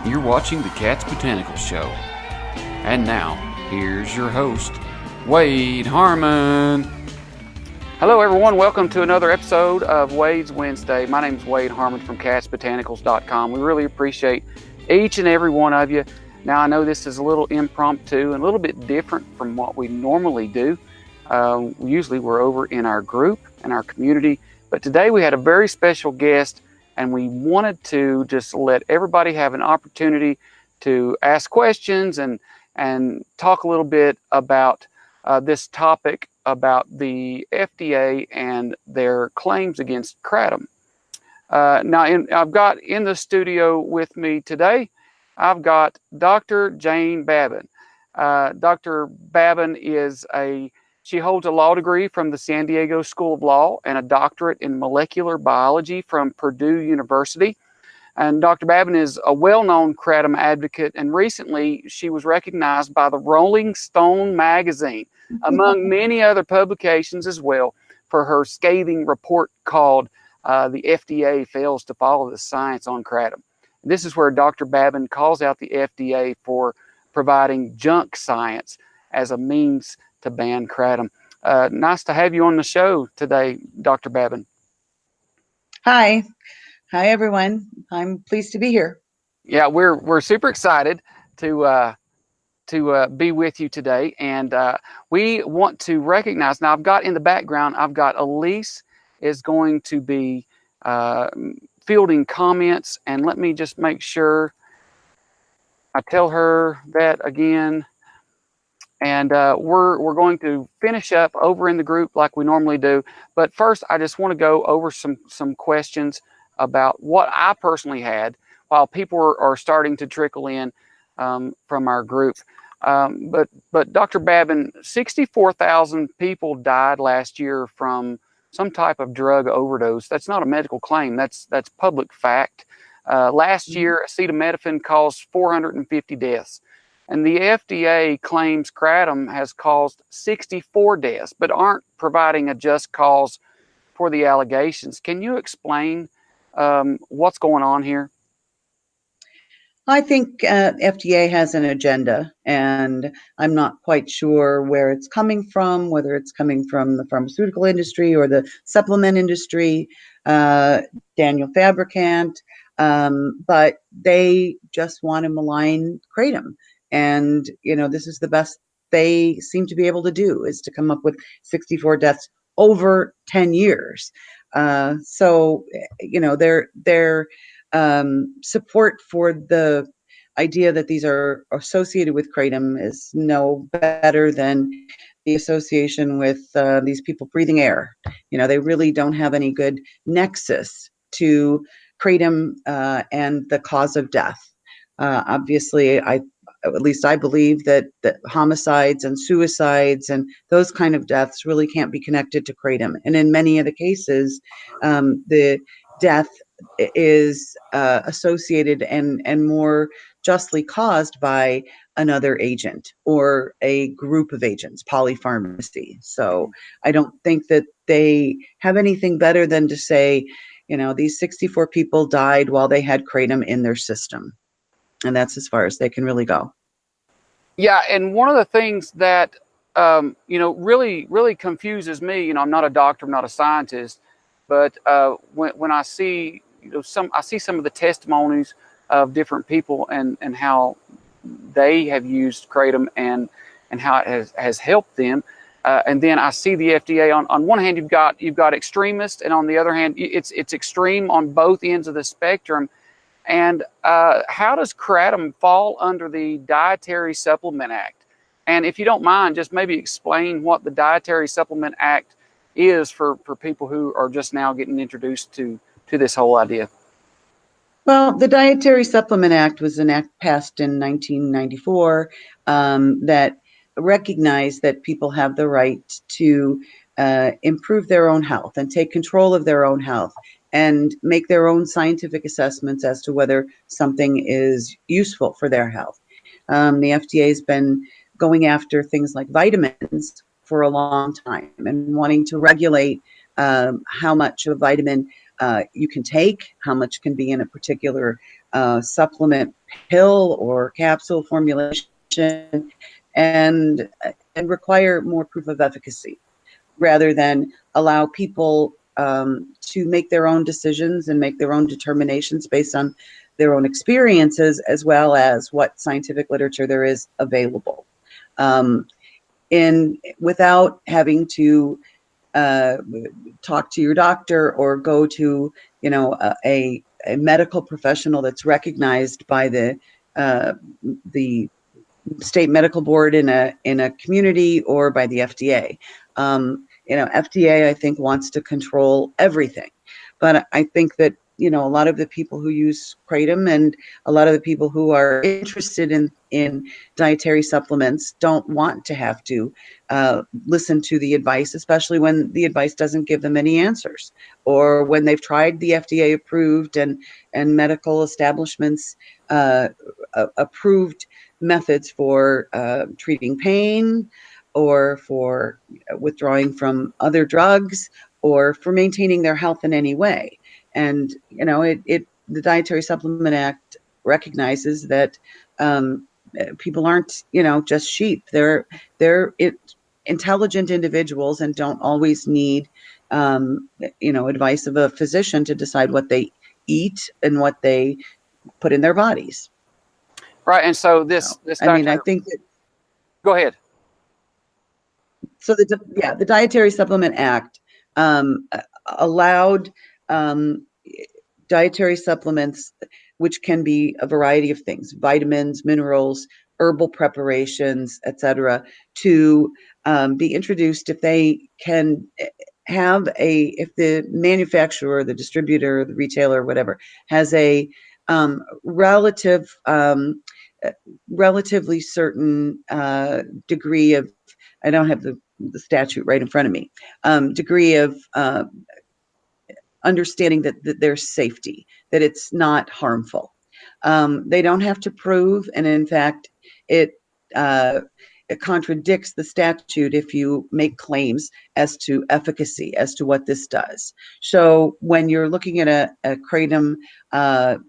You're watching the Cat's Botanical Show. And now, here's your host, Wade Harmon. Hello everyone, welcome to another episode of Wade's Wednesday. My name is Wade Harmon from catsbotanicals.com. We really appreciate each and every one of you. Now I know this is a little impromptu and a little bit different from what we normally do. Usually we're over in our group, in our community, but today we had a very special guest and we wanted to just let everybody have an opportunity to ask questions and talk a little bit about this topic about the FDA and their claims against Kratom. I've got in the studio with me today, I've got Dr. Jane Babin. Dr. Babin she holds a law degree from the San Diego School of Law and a doctorate in molecular biology from Purdue University. And Dr. Babin is a well-known Kratom advocate, and recently she was recognized by the Rolling Stone magazine, among many other publications as well, for her scathing report called The FDA Fails to Follow the Science on Kratom. This is where Dr. Babin calls out the FDA for providing junk science as a means to ban Kratom. Nice to have you on the show today, Dr. Babin. Hi everyone. I'm pleased to be here. Yeah, we're super excited to be with you today, and we want to recognize. Now, I've got in the background, I've got Elise is going to be fielding comments, and let me just make sure I tell her that again. And we're going to finish up over in the group like we normally do. But first, I just want to go over some questions about what I personally had while people are starting to trickle in from our group. But Dr. Babin, 64,000 people died last year from some type of drug overdose. That's not a medical claim. That's public fact. Last year, acetaminophen caused 450 deaths. And the FDA claims Kratom has caused 64 deaths, but aren't providing a just cause for the allegations. Can you explain what's going on here? I think FDA has an agenda, and I'm not quite sure where it's coming from, whether it's coming from the pharmaceutical industry or the supplement industry, Daniel Fabricant, but they just want to malign Kratom. And, this is the best they seem to be able to do, is to come up with 64 deaths over 10 years. So, their support for the idea that these are associated with Kratom is no better than the association with these people breathing air. They really don't have any good nexus to Kratom and the cause of death. Obviously, at least I believe that homicides and suicides and those kind of deaths really can't be connected to Kratom. And in many of the cases, the death is associated and more justly caused by another agent or a group of agents, polypharmacy. So I don't think that they have anything better than to say, these 64 people died while they had Kratom in their system. And that's as far as they can really go. Yeah, and one of the things that really confuses me. I'm not a doctor, I'm not a scientist, but when I see some of the testimonies of different people and how they have used Kratom and how it has helped them, and then I see the FDA on one hand you've got extremists, and on the other hand it's extreme on both ends of the spectrum. And how does Kratom fall under the Dietary Supplement Act? And if you don't mind, just maybe explain what the Dietary Supplement Act is for people who are just now getting introduced to this whole idea. Well, the Dietary Supplement Act was an act passed in 1994 that recognized that people have the right to improve their own health and take control of their own health and make their own scientific assessments as to whether something is useful for their health. The FDA has been going after things like vitamins for a long time and wanting to regulate how much of a vitamin you can take, how much can be in a particular supplement pill or capsule formulation, and require more proof of efficacy rather than allow people to make their own decisions and make their own determinations based on their own experiences as well as what scientific literature there is available. Without having to talk to your doctor or go to, a medical professional that's recognized by the state medical board in a community or by the FDA. FDA, I think, wants to control everything, but I think that a lot of the people who use Kratom and a lot of the people who are interested in dietary supplements don't want to have to listen to the advice, especially when the advice doesn't give them any answers, or when they've tried the FDA approved and medical establishments approved methods for treating pain or for withdrawing from other drugs or for maintaining their health in any way. And, the Dietary Supplement Act recognizes that people aren't, just sheep. They're intelligent individuals and don't always need, advice of a physician to decide what they eat and what they put in their bodies. Right. And so I think that. Go ahead. So the Dietary Supplement Act allowed dietary supplements, which can be a variety of things, vitamins, minerals, herbal preparations, etc., to be introduced if they can if the manufacturer, the distributor, the retailer, whatever, has a relatively certain degree of, I don't have the statute right in front of me, degree of understanding that there's safety, that it's not harmful. They don't have to prove, and in fact, it contradicts the statute if you make claims as to efficacy, as to what this does. So when you're looking at a Kratom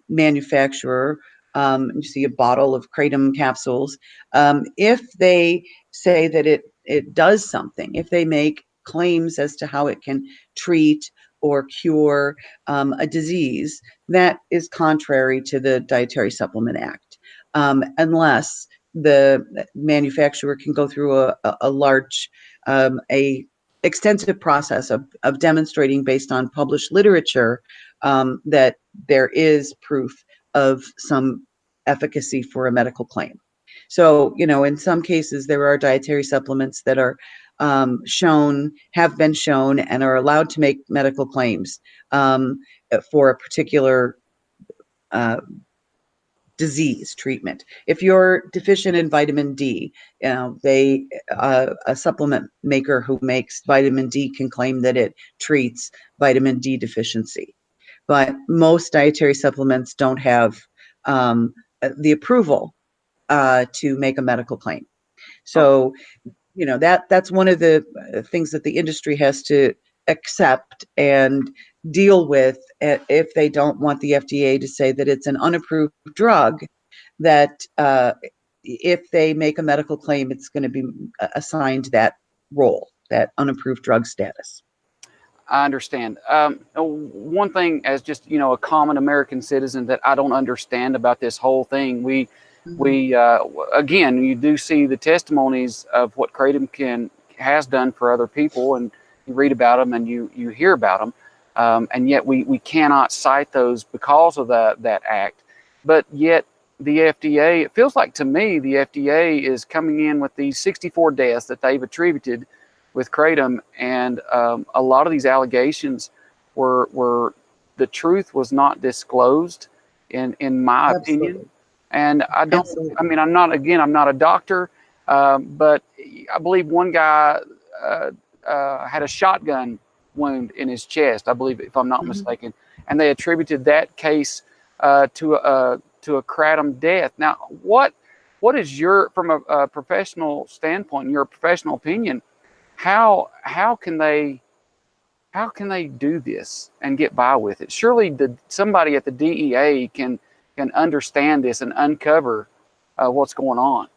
manufacturer, you see a bottle of Kratom capsules, if they say that it does something, if they make claims as to how it can treat or cure a disease, that is contrary to the Dietary Supplement Act, unless the manufacturer can go through a large, extensive process of demonstrating based on published literature that there is proof of some efficacy for a medical claim. So, in some cases, there are dietary supplements that are have been shown, and are allowed to make medical claims for a particular disease treatment. If you're deficient in vitamin D, a supplement maker who makes vitamin D can claim that it treats vitamin D deficiency. But most dietary supplements don't have the approval to make a medical claim. So, that's one of the things that the industry has to accept and deal with if they don't want the FDA to say that it's an unapproved drug, that if they make a medical claim, it's going to be assigned that role, that unapproved drug status. I understand. One thing, as just a common American citizen, that I don't understand about this whole thing, we again, you do see the testimonies of what Kratom has done for other people, and you read about them and you hear about them, and yet we cannot cite those because of that act. But yet the FDA, it feels like to me, the FDA is coming in with these 64 deaths that they've attributed with Kratom, and a lot of these allegations were the truth was not disclosed, in my opinion. And I don't. Absolutely. I mean, I'm not a doctor, but I believe one guy had a shotgun wound in his chest, I believe, if I'm not mistaken, and they attributed that case to a Kratom death. Now, what is from a professional standpoint, in your professional opinion, how can they how can they do this and get by with it? Surely somebody at the DEA can understand this and uncover what's going on.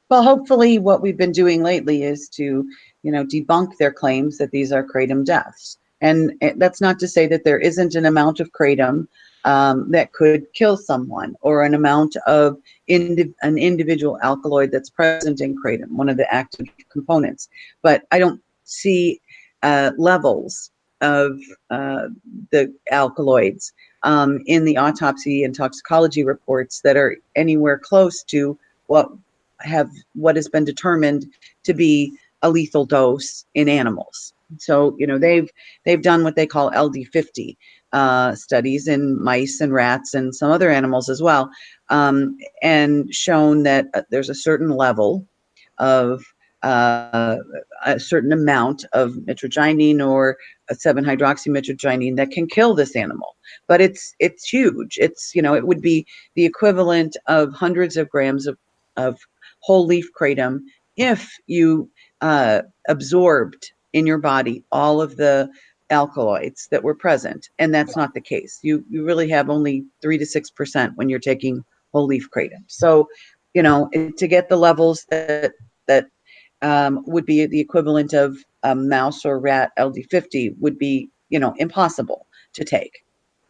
Well, hopefully what we've been doing lately is to, debunk their claims that these are kratom deaths. And that's not to say that there isn't an amount of kratom that could kill someone, or an amount of an individual alkaloid that's present in kratom, one of the active components. But I don't see levels of the alkaloids in the autopsy and toxicology reports that are anywhere close to what has been determined to be a lethal dose in animals. So, they've done what they call LD50 studies in mice and rats and some other animals as well, and shown that there's a certain level of a certain amount of mitragynine or a 7-hydroxymitragynine that can kill this animal. But it's huge. It would be the equivalent of hundreds of grams of whole leaf kratom if you absorbed in your body all of the alkaloids that were present, and that's not the case. You really have only 3 to 6% when you're taking whole leaf kratom. So, to get the levels that would be the equivalent of a mouse or rat LD50 would be, impossible to take.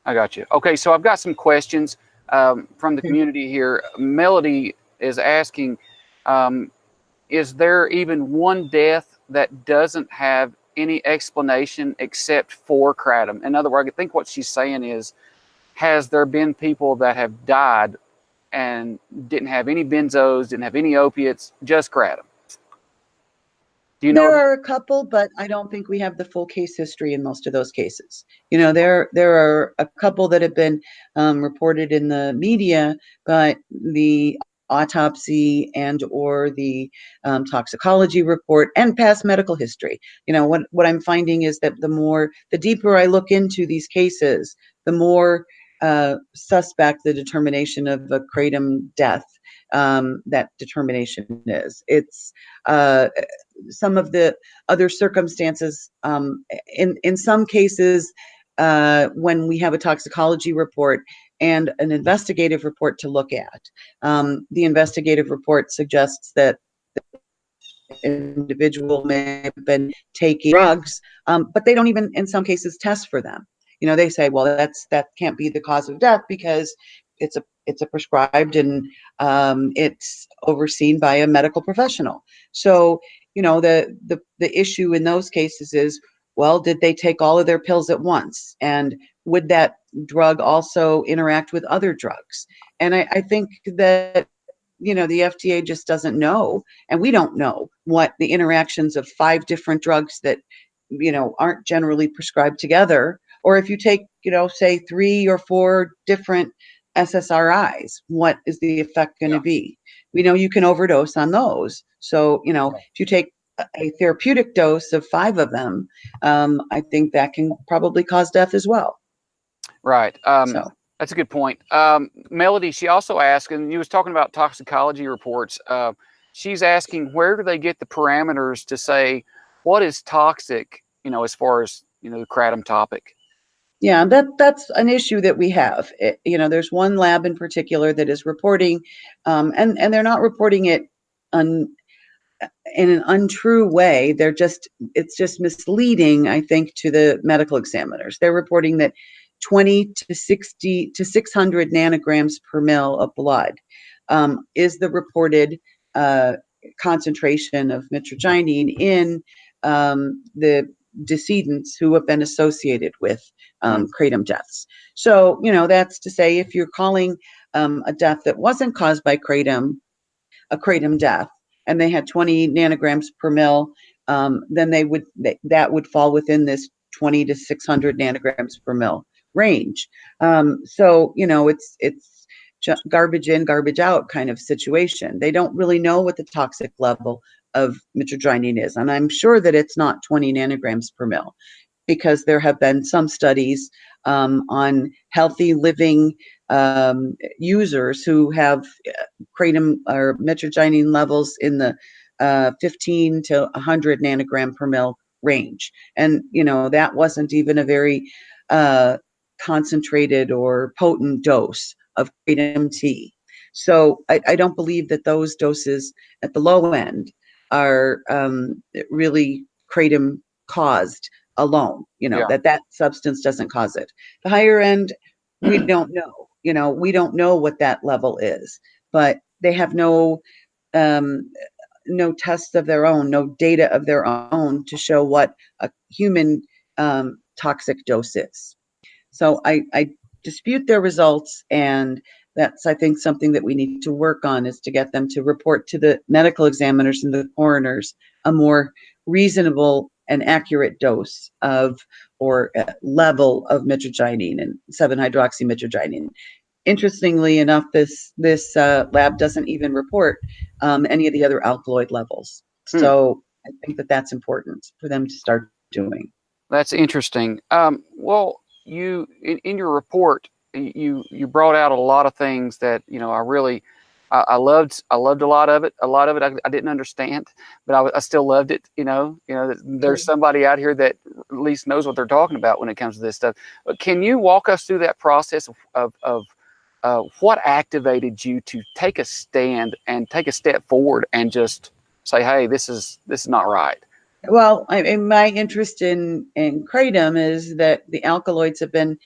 I got you. Okay, so I've got some questions from the community here. Melody is asking, is there even one death that doesn't have any explanation except for kratom? In other words, I think what she's saying is, has there been people that have died and didn't have any benzos, didn't have any opiates, just kratom? Do you know? There are a couple, but I don't think we have the full case history in most of those cases. There are a couple that have been reported in the media, but the autopsy and or the toxicology report and past medical history. What I'm finding is that the deeper I look into these cases, the more suspect the determination of a kratom death that determination is. It's some of the other circumstances. In some cases, when we have a toxicology report and an investigative report to look at, the investigative report suggests that individual may have been taking drugs, but they don't even, in some cases, test for them. They say, well, that can't be the cause of death because it's a prescribed and it's overseen by a medical professional. So, the issue in those cases is, well, did they take all of their pills at once? And would that drug also interact with other drugs? And I think that the FDA just doesn't know, and we don't know what the interactions of 5 different drugs that, aren't generally prescribed together, or if you take, say 3 or 4 different SSRIs, what is the effect going to be? We know you can overdose on those. So, if you take a therapeutic dose of 5 of them, I think that can probably cause death as well. Right. That's a good point. Melody, she also asked, and you was talking about toxicology reports. She's asking, where do they get the parameters to say what is toxic, as far as, the kratom topic? Yeah, that's an issue that we have. There's one lab in particular that is reporting, and they're not reporting it in an untrue way. It's just misleading, I think, to the medical examiners. They're reporting that 20 to 60 to 600 nanograms per mil of blood is the reported concentration of mitragynine in the decedents who have been associated with kratom deaths. So, that's to say, if you're calling a death that wasn't caused by kratom a kratom death, and they had 20 nanograms per mil, then that would fall within this 20 to 600 nanograms per mil range. So, it's garbage in, garbage out kind of situation. They don't really know what the toxic level of mitragynine is, and I'm sure that it's not 20 nanograms per mil, because there have been some studies on healthy living users who have kratom or mitragynine levels in the 15 to 100 nanogram per mil range. And, that wasn't even a very concentrated or potent dose of Kratom tea. So I don't believe that those doses at the low end are really Kratom caused alone, Yeah. that substance doesn't cause it. The higher end, we don't know, we don't know what that level is, but they have um, no tests of their own, no data of their own to show what a human toxic dose is. So I dispute their results, and that's, I think, something that we need to work on, is to get them to report to the medical examiners and the coroners a more reasonable and accurate dose of, or level of mitragynine and 7-hydroxymitragynine. Interestingly enough, this lab doesn't even report any of the other alkaloid levels. Hmm. So I think that that's important for them to start doing. That's interesting. Well, you in your report, you brought out a lot of things that I really I loved. I loved a lot of it. A lot of it I didn't understand, but I still loved it. There's somebody out here that at least knows what they're talking about when it comes to this stuff. But can you walk us through that process of what activated you to take a stand and take a step forward and just say, "Hey, this is not right." Well, my interest in kratom is that the alkaloids have been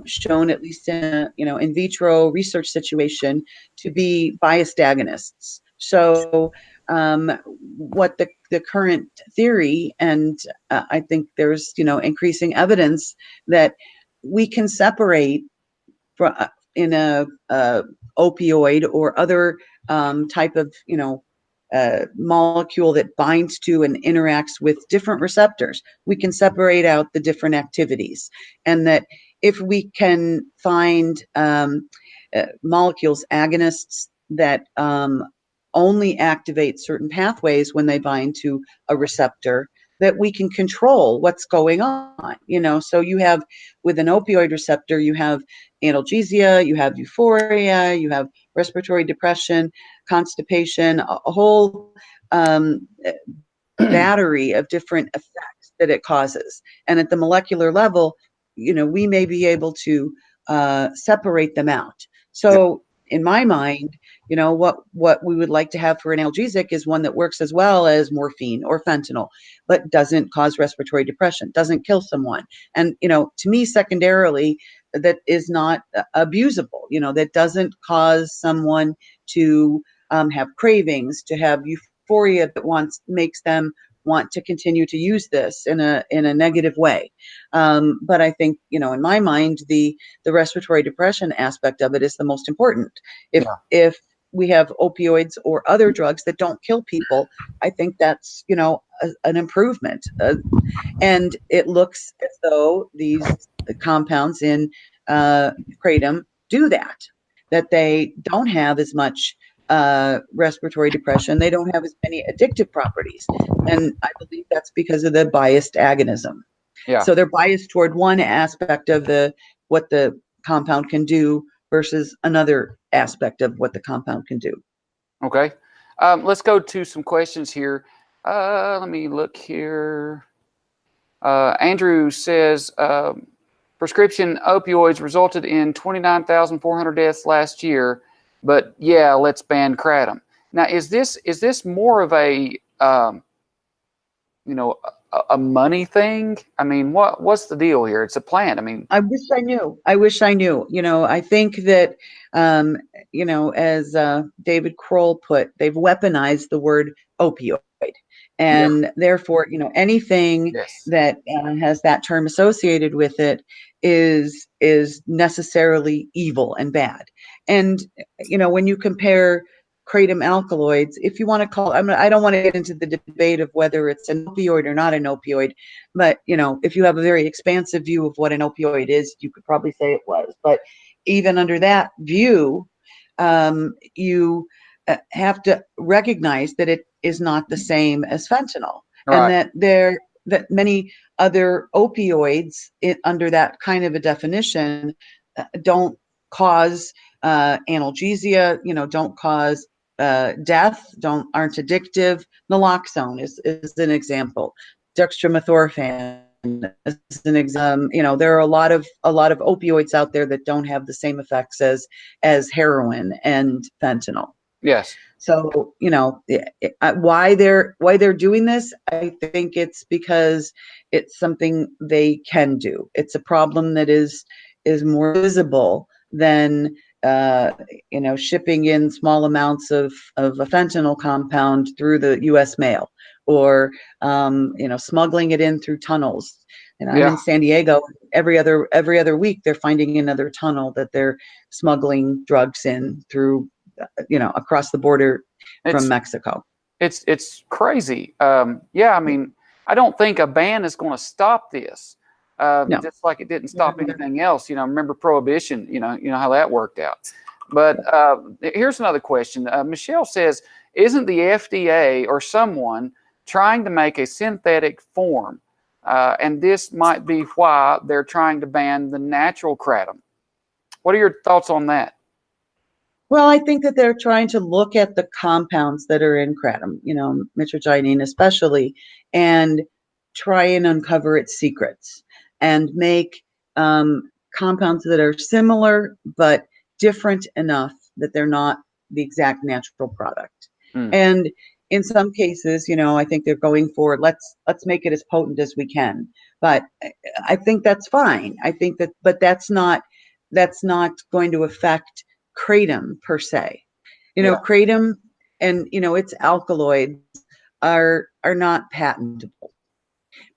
shown, at least in a, in vitro research situation, to be biased agonists. So, what the current theory, and I think there's increasing evidence that we can separate from in a opioid or other type of molecule that binds to and interacts with different receptors. We can separate out the different activities, and that if we can find molecules, agonists that only activate certain pathways when they bind to a receptor, that we can control what's going on. So you have, with an opioid receptor, you have analgesia, you have euphoria, you have respiratory depression, constipation, a whole battery of different effects that it causes. And at the molecular level, we may be able to separate them out. So in my mind, what we would like to have for an analgesic is one that works as well as morphine or fentanyl, but doesn't cause respiratory depression, doesn't kill someone. And, to me, secondarily, that is not abusable, that doesn't cause someone to have cravings, to have euphoria that makes them want to continue to use this in a negative way. But I think, in my mind, the respiratory depression aspect of it is the most important. If we have opioids or other drugs that don't kill people, I think that's, an improvement. And it looks as though these compounds in kratom do that they don't have as much respiratory depression. They don't have as many addictive properties. And I believe that's because of the biased agonism. Yeah. So they're biased toward one aspect of what the compound can do versus another aspect of what the compound can do. Okay. Let's go to some questions here. Let me look here. Andrew says, prescription opioids resulted in 29,400 deaths last year, but yeah, let's ban kratom. Now, is this more of a a money thing? I mean, what's the deal here? It's a plant. I mean, I wish I knew. I think that, as David Kroll put, they've weaponized the word opioid. And therefore, anything yes. that has that term associated with it is necessarily evil and bad. And, when you compare kratom alkaloids, if you want to call, I don't want to get into the debate of whether it's an opioid or not an opioid, but if you have a very expansive view of what an opioid is, you could probably say it was. But even under that view, you have to recognize that it is not the same as fentanyl, and Right. that many other opioids under that kind of a definition don't cause analgesia, don't cause death, aren't addictive. Naloxone is an example. dextromethorphan as an example. There are a lot of opioids out there that don't have the same effects as heroin and fentanyl. Yes. So, why they're doing this, I think it's because it's something they can do. It's a problem that is more visible than shipping in small amounts of a fentanyl compound through the U.S. mail, or smuggling it in through tunnels. And I'm in San Diego. Every other week, they're finding another tunnel that they're smuggling drugs in through, across the border from Mexico. It's crazy. I mean, I don't think a ban is going to stop this. No. Just like it didn't stop anything else. Remember Prohibition, you know how that worked out. But here's another question. Michelle says, isn't the FDA or someone trying to make a synthetic form? And this might be why they're trying to ban the natural kratom. What are your thoughts on that? Well, I think that they're trying to look at the compounds that are in kratom, mitragynine especially, and try and uncover its secrets and make compounds that are similar but different enough that they're not the exact natural product. And in some cases, I think they're going for let's make it as potent as we can. But I think that's fine. I think that, but that's not going to affect kratom per se. Kratom and its alkaloids are not patentable.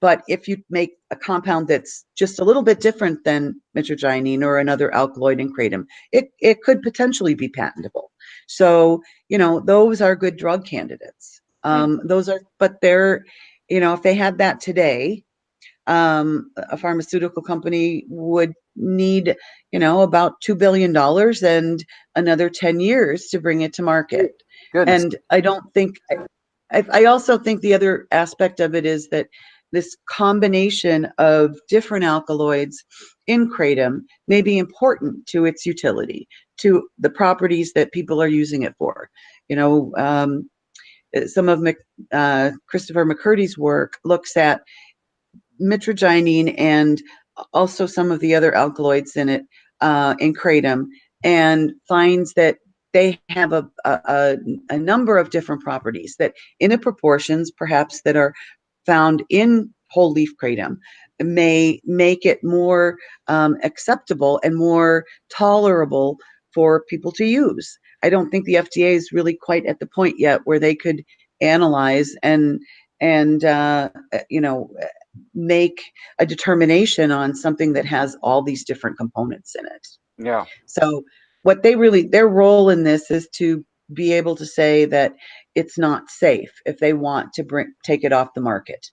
But if you make a compound that's just a little bit different than mitragynine or another alkaloid in kratom, it could potentially be patentable. So, those are good drug candidates. But they're, if they had that today, a pharmaceutical company would need, about $2 billion and another 10 years to bring it to market. Goodness. And I don't think, I also think the other aspect of it is that this combination of different alkaloids in kratom may be important to its utility, to the properties that people are using it for. Some of Christopher McCurdy's work looks at mitragynine and also some of the other alkaloids in it, in kratom, and finds that they have a number of different properties that, in the proportions perhaps that are found in whole leaf kratom, may make it more acceptable and more tolerable for people to use. I don't think the FDA is really quite at the point yet where they could analyze and make a determination on something that has all these different components in it. Yeah. So what their role in this is to be able to say that it's not safe if they want to take it off the market.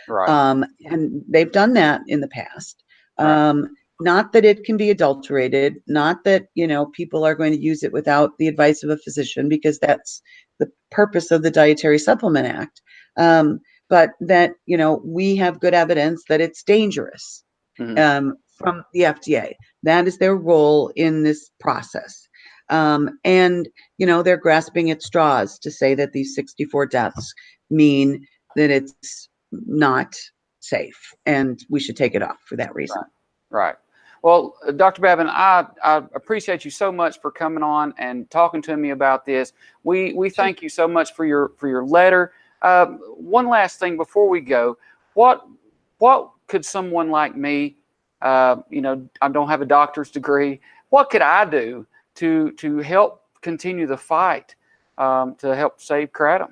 Right. And they've done that in the past. Right. Not that it can be adulterated, not that, people are going to use it without the advice of a physician, because that's the purpose of the Dietary Supplement Act. But that, we have good evidence that it's dangerous from the FDA. That is their role in this process. And, they're grasping at straws to say that these 64 deaths mean that it's not safe and we should take it off for that reason. Right. Well, Dr. Babin, I appreciate you so much for coming on and talking to me about this. We thank you so much for your letter. One last thing before we go, what could someone like me, I don't have a doctor's degree, what could I do to help continue the fight, to help save kratom?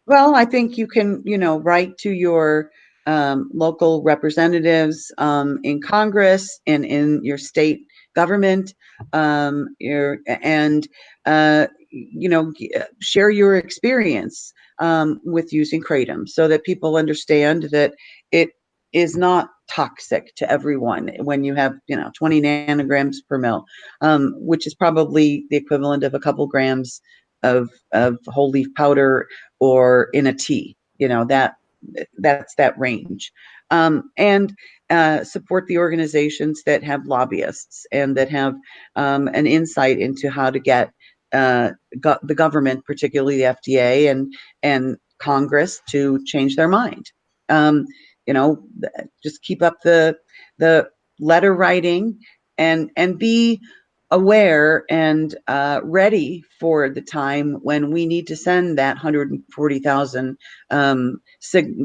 Well, I think you can, write to your local representatives in Congress and in your state government, share your experience with using kratom, so that people understand that it is not toxic to everyone when you have 20 nanograms per mil, which is probably the equivalent of a couple grams of whole leaf powder or in a tea. That's that range. And support the organizations that have lobbyists and that have an insight into how to get the government, particularly the FDA and Congress, to change their mind. just keep up the letter writing and be aware and ready for the time when we need to send that 140,000.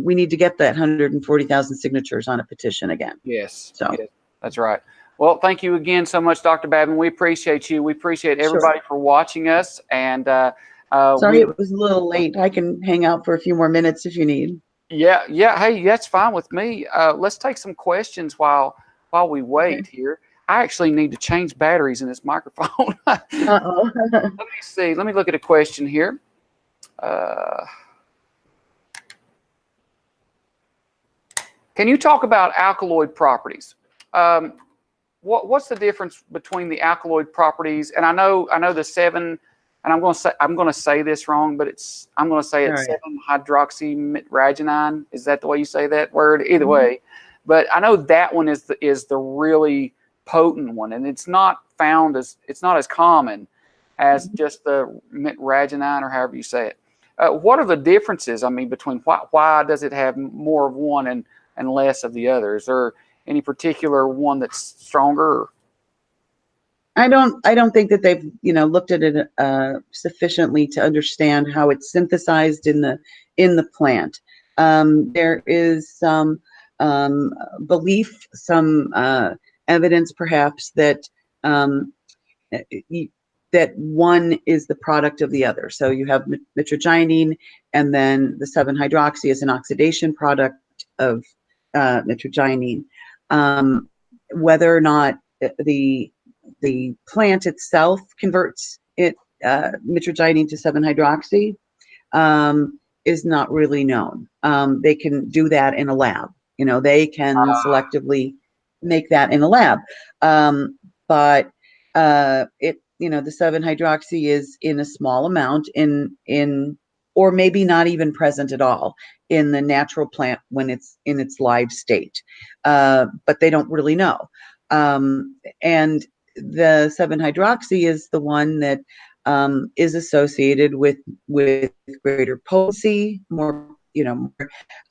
We need to get that 140,000 signatures on a petition again. Yes. So yes, that's right. Well, thank you again so much, Dr. Babin. We appreciate you. We appreciate everybody for watching us. And sorry it was a little late. I can hang out for a few more minutes if you need. Yeah. Hey, that's fine with me. Let's take some questions while we wait here. I actually need to change batteries in this microphone. Uh-oh. Let me see. Let me look at a question here. Can you talk about alkaloid properties? What's the difference between the alkaloid properties? And I know the 7, and I'm going to say this wrong, but I'm going to say it's 7-hydroxymitragynine. Is that the way you say that word? Either way, but I know that one is the really potent one, and it's not as common as just the mitragynine, or however you say it. What are the differences? I mean, between why does it have more of one and less of the other? Is there any particular one that's stronger? I don't think that they've looked at it sufficiently to understand how it's synthesized in the plant. There is some belief, some evidence perhaps that that one is the product of the other. So you have mitragynine, and then the 7-hydroxy is an oxidation product of mitragynine. Whether or not the plant itself converts mitragynine to 7-hydroxy is not really known. They can do that in a lab. They can selectively make that in a lab. But the 7-hydroxy is in a small amount in or maybe not even present at all in the natural plant when it's in its live state. But they don't really know. And the 7-hydroxy is the one that is associated with greater potency, more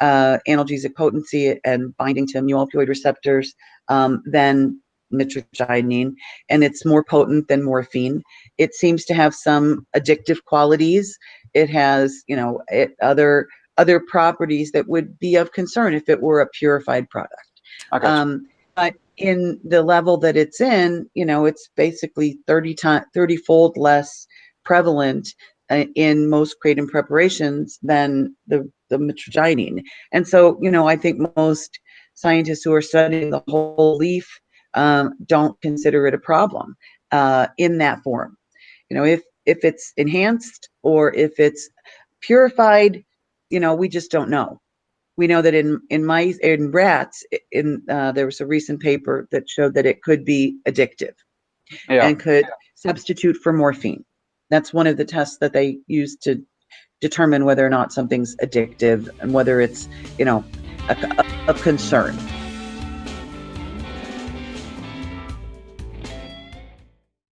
analgesic potency and binding to mu-opioid receptors than mitragynine, and it's more potent than morphine. It seems to have some addictive qualities. It has, other properties that would be of concern if it were a purified product. But in the level that it's in, it's basically 30-fold less prevalent in most kratom preparations than the mitragynine. And so, I think most scientists who are studying the whole leaf don't consider it a problem in that form. If it's enhanced or if it's purified, we just don't know. We know that in rats, there was a recent paper that showed that it could be addictive and could substitute for morphine. That's one of the tests that they use to determine whether or not something's addictive and whether it's, of concern.